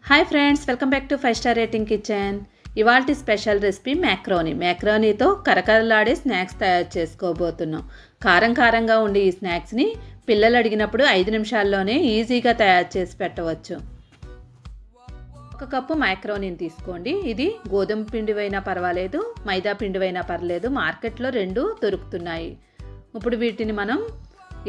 Hi friends, welcome back to 5 star rating kitchen. ఇవాల్టి special recipe మ్యాక్రోనీతో కరకరలాడే snacks తయారు చేసుకోబోతున్నాం. కారంగా ఉండే ఈ స్నాక్స్ని పిల్లలు అడిగినప్పుడు 5 నిమిషాల్లోనే ఈజీగా తయారు చేసి పెట్టవచ్చు. 1 కప్పు మ్యాక్రోనీని తీసుకోండి. ఇది గోధుమ పిండివైనా పర్వాలేదు, మైదా పిండివైనా పర్లేదు, మార్కెట్లో 2 దొరుకుతున్నాయి. ఇప్పుడు వీటిని మనం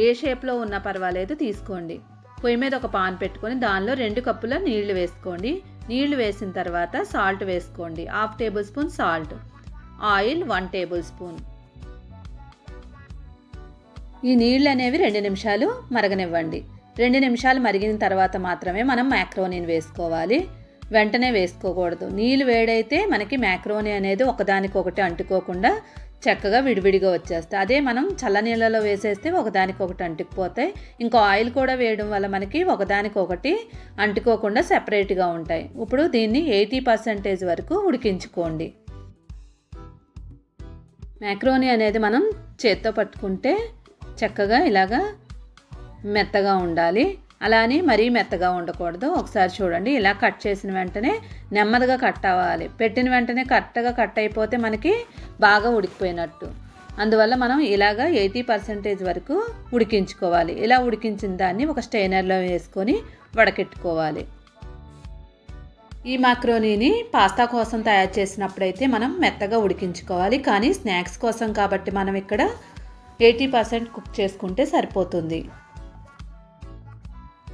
ఏ షేప్లో ఉన్నా పర్వాలేదు తీసుకోండి. పొయ్యి మీద ఒక పాన్ పెట్టుకొని దానిలో 2 కప్పుల నీళ్లు వేసుకోండి. నీళ్లు వేసిన తర్వాత సాల్ట్ వేసుకోండి. 1/2 table spoon salt, oil 1 table spoon. ఈ నీళ్ళు అనేవి 2 నిమిషాలు మరగనివ్వండి. 2 నిమిషాలు మరిగిన తర్వాత మాత్రమే మనం మ్యాక్రోనీని వేసుకోవాలి. వెంటనే వేసుకోకూడదు. నీళ్ళు వేడైతే మనకి మ్యాక్రోనీ అనేది ఒకదానికొకటి అంటుకోకుండా చక్కగా విడివిడిగా వచ్చేస్తాయి. అదే మనం చల్లనీళ్ళలో వేసేస్తే ఒకదానికొకటి అంటుకుపోతాయి. ఇంకా ఆయిల్ కూడా వేయడం వల్ల మనకి ఒకదానికొకటి అంటుకోకుండా సెపరేట్గా ఉంటాయి. ఇప్పుడు దీన్ని 80% వరకు ఉడికించుకోండి. మ్యాక్రోనీ అనేది మనం చేత్తో పట్టుకుంటే చక్కగా ఇలాగా మెత్తగా ఉండాలి. అలా అని మరీ మెత్తగా ఉండకూడదు. ఒకసారి చూడండి, ఇలా కట్ చేసిన వెంటనే నెమ్మదిగా కట్ అవ్వాలి. పెట్టిన వెంటనే కరెక్ట్గా కట్ అయిపోతే మనకి బాగా ఉడికిపోయినట్టు. అందువల్ల మనం ఇలాగా 80% వరకు ఉడికించుకోవాలి. ఇలా ఉడికించిన దాన్ని ఒక స్టెయినర్లో వేసుకొని వడకెట్టుకోవాలి. ఈ మ్యాక్రోనీని పాస్తా కోసం తయారు చేసినప్పుడైతే మనం మెత్తగా ఉడికించుకోవాలి. కానీ స్నాక్స్ కోసం కాబట్టి మనం ఇక్కడ 80% కుక్ చేసుకుంటే సరిపోతుంది.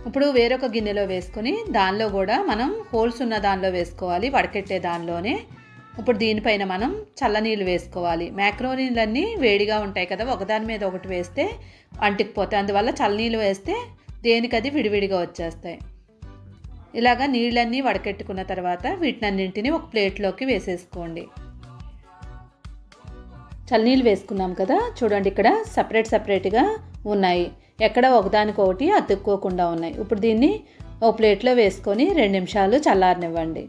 ఇప్పుడు వేరొక గిన్నెలో వేసుకొని దానిలో కూడా మనం హోల్స్ ఉన్న దానిలో వేసుకోవాలి, వడకెట్టే దానిలోనే. ఇప్పుడు దీనిపైన మనం చల్లనీళ్ళు వేసుకోవాలి. మ్యాక్రోనీలన్నీ వేడిగా ఉంటాయి కదా, ఒకదాని మీద ఒకటి వేస్తే అంటుకుపోతాయి. అందువల్ల చల్లనీళ్ళు వేస్తే దేనికది విడివిడిగా వచ్చేస్తాయి. ఇలాగా నీళ్ళన్నీ వడకెట్టుకున్న తర్వాత వీటినన్నింటినీ ఒక ప్లేట్లోకి వేసేసుకోండి. చల్లనీళ్ళు వేసుకున్నాం కదా, చూడండి ఇక్కడ సపరేట్గా ఉన్నాయి. ఎక్కడ ఒకదానికొకటి అతుక్కోకుండా ఉన్నాయి. ఇప్పుడు దీన్ని ఒక ప్లేట్లో వేసుకొని 2 నిమిషాలు చల్లారనివ్వండి.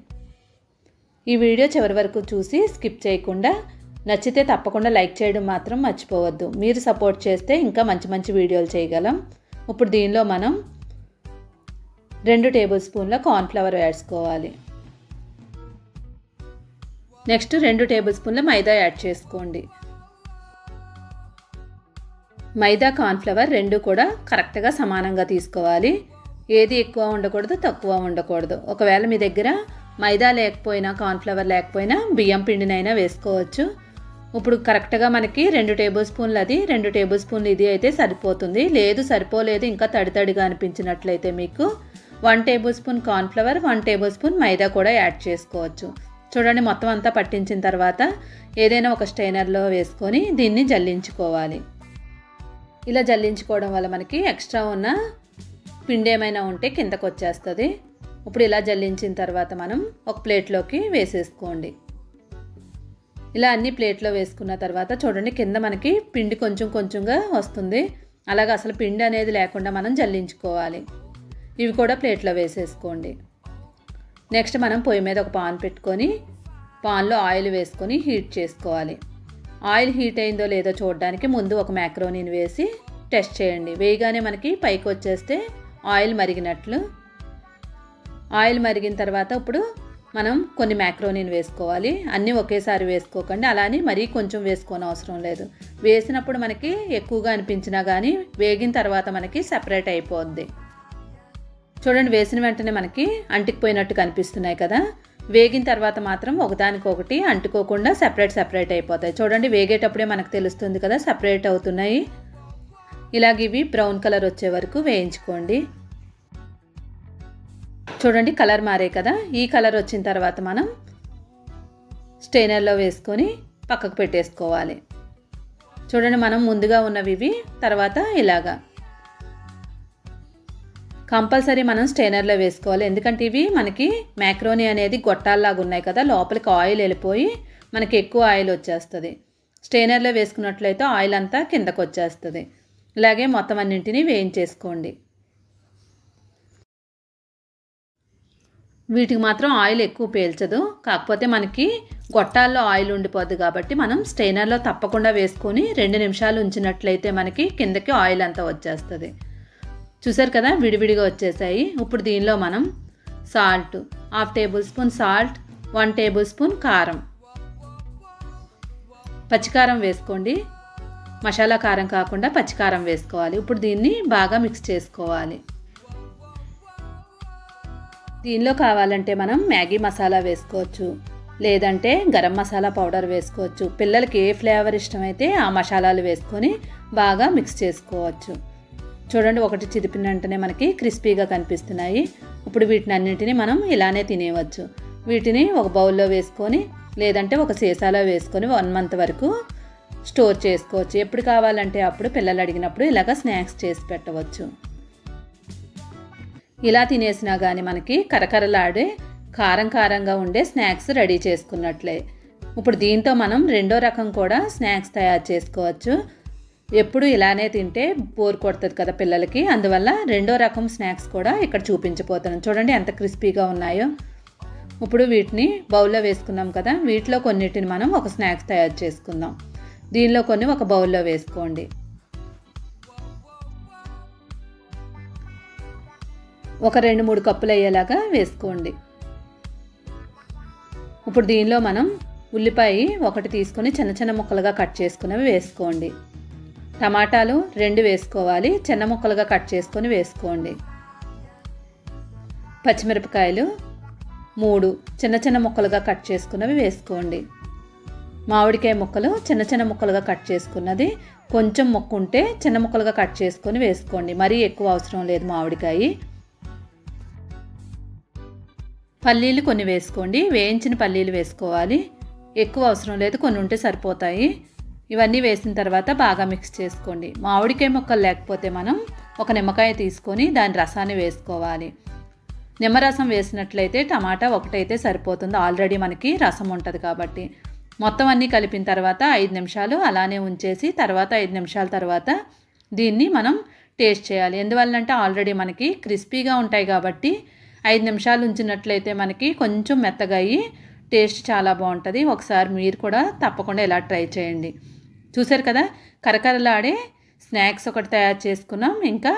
ఈ వీడియో చివరి వరకు చూసి స్కిప్ చేయకుండా, నచ్చితే తప్పకుండా లైక్ చేయడం మాత్రం మర్చిపోవద్దు. మీరు సపోర్ట్ చేస్తే ఇంకా మంచి వీడియోలు చేయగలం. ఇప్పుడు దీనిలో మనం 2 టేబుల్ స్పూన్ల కార్న్ఫ్లవర్ వేసుకోవాలి. నెక్స్ట్ 2 టేబుల్ స్పూన్ల మైదా యాడ్ చేసుకోండి. మైదా కార్న్ఫ్లవర్ 2 కూడా కరెక్ట్గా సమానంగా తీసుకోవాలి. ఏది ఎక్కువ ఉండకూడదు, తక్కువ ఉండకూడదు. ఒకవేళ మీ దగ్గర మైదా లేకపోయినా, కార్న్ఫ్లవర్ లేకపోయినా బియ్యం పిండినైనా వేసుకోవచ్చు. ఇప్పుడు కరెక్ట్గా మనకి 2 టేబుల్ స్పూన్లు అది, 2 టేబుల్ స్పూన్లు ఇది అయితే సరిపోతుంది. లేదు సరిపోలేదు, ఇంకా తడిగా అనిపించినట్లయితే మీకు 1 tablespoon cornflour, 1 tablespoon maida కూడా యాడ్ చేసుకోవచ్చు. చూడండి, మొత్తం అంతా పట్టించిన తర్వాత ఏదైనా ఒక స్టెయినర్లో వేసుకొని దీన్ని జల్లించుకోవాలి. ఇలా జల్లించుకోవడం వల్ల మనకి ఎక్స్ట్రా ఉన్న పిండి ఏమైనా ఉంటే కిందకు వచ్చేస్తుంది. ఇప్పుడు ఇలా జల్లించిన తర్వాత మనం ఒక ప్లేట్లోకి వేసేసుకోండి. ఇలా అన్ని ప్లేట్లో వేసుకున్న తర్వాత చూడండి, కింద మనకి పిండి కొంచెంగా వస్తుంది. అలాగే అసలు పిండి అనేది లేకుండా మనం జల్లించుకోవాలి. ఇవి కూడా ప్లేట్లో వేసేసుకోండి. నెక్స్ట్ మనం పొయ్యి మీద ఒక పాన్ పెట్టుకొని పాన్లో ఆయిల్ వేసుకొని హీట్ చేసుకోవాలి. ఆయిల్ హీట్ అయిందో లేదో చూడడానికి ముందు ఒక మ్యాక్రోనీని వేసి టెస్ట్ చేయండి. వేయగానే మనకి పైకి వచ్చేస్తే ఆయిల్ మరిగినట్లు. ఆయిల్ మరిగిన తర్వాత ఇప్పుడు మనం కొన్ని మ్యాక్రోనీని వేసుకోవాలి. అన్నీ ఒకేసారి వేసుకోకండి, అలానే మరీ కొంచెం వేసుకోని అవసరం లేదు. వేసినప్పుడు మనకి ఎక్కువగా అనిపించినా కానీ వేగిన తర్వాత మనకి సెపరేట్ అయిపోద్ది. చూడండి, వేసిన వెంటనే మనకి అంటుకుపోయినట్టు కనిపిస్తున్నాయి కదా. వేగిన తర్వాత మాత్రం ఒకదానికొకటి అంటుకోకుండా సెపరేట్ అయిపోతాయి. చూడండి, వేగేటప్పుడే మనకు తెలుస్తుంది కదా సెపరేట్ అవుతున్నాయి. ఇలాగ ఇవి బ్రౌన్ కలర్ వచ్చే వరకు వేయించుకోండి. చూడండి, కలర్ మారే కదా. ఈ కలర్ వచ్చిన తర్వాత మనం స్టెయినర్లో వేసుకొని పక్కకు పెట్టేసుకోవాలి. చూడండి, మనం ముందుగా ఉన్నవి ఇవి, తర్వాత ఇలాగా కంపల్సరీ మనం స్టెయినర్లో వేసుకోవాలి. ఎందుకంటే ఇవి మనకి మ్యాక్రోనీ అనేది గొట్టాల్లాగా ఉన్నాయి కదా, లోపలికి ఆయిల్ వెళ్ళిపోయి మనకి ఎక్కువ ఆయిల్ వచ్చేస్తుంది. స్టెయినర్లో వేసుకున్నట్లయితే ఆయిల్ అంతా కిందకు వచ్చేస్తుంది. ఇలాగే మొత్తం అన్నింటినీ వేయించేసుకోండి. వీటికి మాత్రం ఆయిల్ ఎక్కువ పీల్చదు, కాకపోతే మనకి గొట్టాల్లో ఆయిల్ ఉండిపోద్ది కాబట్టి మనం స్టెయినర్లో తప్పకుండా వేసుకొని 2 నిమిషాలు ఉంచినట్లయితే మనకి కిందకి ఆయిల్ అంతా వచ్చేస్తుంది. చూసారు కదా, విడివిడిగా వచ్చేసాయి. ఇప్పుడు దీనిలో మనం salt half table spoon salt, 1 table spoon కారం. పచ్చికారం వేసుకోండి. మసాలా కారం కాకుండా పచ్చికారం వేసుకోవాలి. ఇప్పుడు దీన్ని బాగా మిక్స్ చేసుకోవాలి. దీనిలో కావాలంటే మనం మ్యాగీ మసాలా వేసుకోవచ్చు, లేదంటే గరం మసాలా పౌడర్ వేసుకోవచ్చు. పిల్లలకి ఏ ఫ్లేవర్ ఇష్టమైతే ఆ మసాలాలు వేసుకొని బాగా మిక్స్ చేసుకోవచ్చు. చూడండి, ఒకటి చిదిపిన వెంటనే మనకి క్రిస్పీగా కనిపిస్తున్నాయి. ఇప్పుడు వీటిని అన్నింటినీ మనం ఇలానే తినేయవచ్చు. వీటిని ఒక బౌల్లో వేసుకొని లేదంటే ఒక సీసాలో వేసుకొని 1 మంత్ వరకు స్టోర్ చేసుకోవచ్చు. ఎప్పుడు కావాలంటే అప్పుడు పిల్లలు అడిగినప్పుడు ఇలాగ స్నాక్స్ చేసి పెట్టవచ్చు. ఇలా తినేసినా కానీ మనకి కరకరలాడే కారం కారంగా ఉండే స్నాక్స్ రెడీ చేసుకున్నట్లే. ఇప్పుడు దీంతో మనం రెండో రకం కూడా స్నాక్స్ తయారు చేసుకోవచ్చు. ఎప్పుడు ఇలానే తింటే బోర్ కొడుతుంది కదా పిల్లలకి, అందువల్ల రెండో రకం స్నాక్స్ కూడా ఇక్కడ చూపించబోతున్నాను. చూడండి ఎంత క్రిస్పీగా ఉన్నాయో. ఇప్పుడు వీటిని బౌల్లో వేసుకున్నాం కదా, వీటిలో కొన్నిటిని మనం ఒక స్నాక్స్ తయారు చేసుకుందాం. దీనిలో కొన్ని ఒక బౌల్లో వేసుకోండి. ఒక 2-3 కప్పులు అయ్యేలాగా వేసుకోండి. ఇప్పుడు దీనిలో మనం ఉల్లిపాయ ఒకటి తీసుకొని చిన్న చిన్న ముక్కలుగా కట్ చేసుకున్నవి వేసుకోండి. టమాటాలు 2 వేసుకోవాలి, చిన్న ముక్కలుగా కట్ చేసుకొని వేసుకోండి. పచ్చిమిరపకాయలు 3 చిన్న చిన్న ముక్కలుగా కట్ చేసుకున్నవి వేసుకోండి. మామిడికాయ ముక్కలు చిన్న చిన్న ముక్కలుగా కట్ చేసుకున్నది, కొంచెం ముక్క ఉంటే చిన్న ముక్కలుగా కట్ చేసుకొని వేసుకోండి. మరీ ఎక్కువ అవసరం లేదు మామిడికాయ. పల్లీలు కొన్ని వేసుకోండి, వేయించిన పల్లీలు వేసుకోవాలి. ఎక్కువ అవసరం లేదు, కొన్ని ఉంటే సరిపోతాయి. ఇవన్నీ వేసిన తర్వాత బాగా మిక్స్ చేసుకోండి. మామిడికాయ ముక్కలు లేకపోతే మనం ఒక నిమ్మకాయ తీసుకొని దాని రసాన్ని వేసుకోవాలి. నిమ్మరసం వేసినట్లయితే టమాటా ఒకటైతే సరిపోతుంది, ఆల్రెడీ మనకి రసం ఉంటుంది కాబట్టి. మొత్తం అన్నీ కలిపిన తర్వాత 5 నిమిషాలు అలానే ఉంచేసి తర్వాత 5 నిమిషాల తర్వాత దీన్ని మనం టేస్ట్ చేయాలి. ఎందువల్లంటే ఆల్రెడీ మనకి క్రిస్పీగా ఉంటాయి కాబట్టి 5 నిమిషాలు ఉంచినట్లయితే మనకి కొంచెం మెత్తగా అయ్యి టేస్ట్ చాలా బాగుంటుంది. ఒకసారి మీరు కూడా తప్పకుండా ఇలా ట్రై చేయండి. చూసారు కదా, కరకరలాడే స్నాక్స్ ఒకటి తయారు చేసుకున్నాం, ఇంకా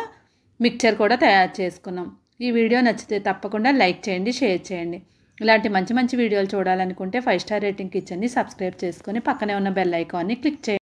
మిక్చర్ కూడా తయారు చేసుకున్నాం. ఈ వీడియో నచ్చితే తప్పకుండా లైక్ చేయండి, షేర్ చేయండి. ఇలాంటి మంచి మంచి వీడియోలు చూడాలనుకుంటే 5 స్టార్ రేటింగ్ కిచెన్ని సబ్స్క్రైబ్ చేసుకొని పక్కనే ఉన్న బెల్ ఐకాన్ని క్లిక్ చేయండి.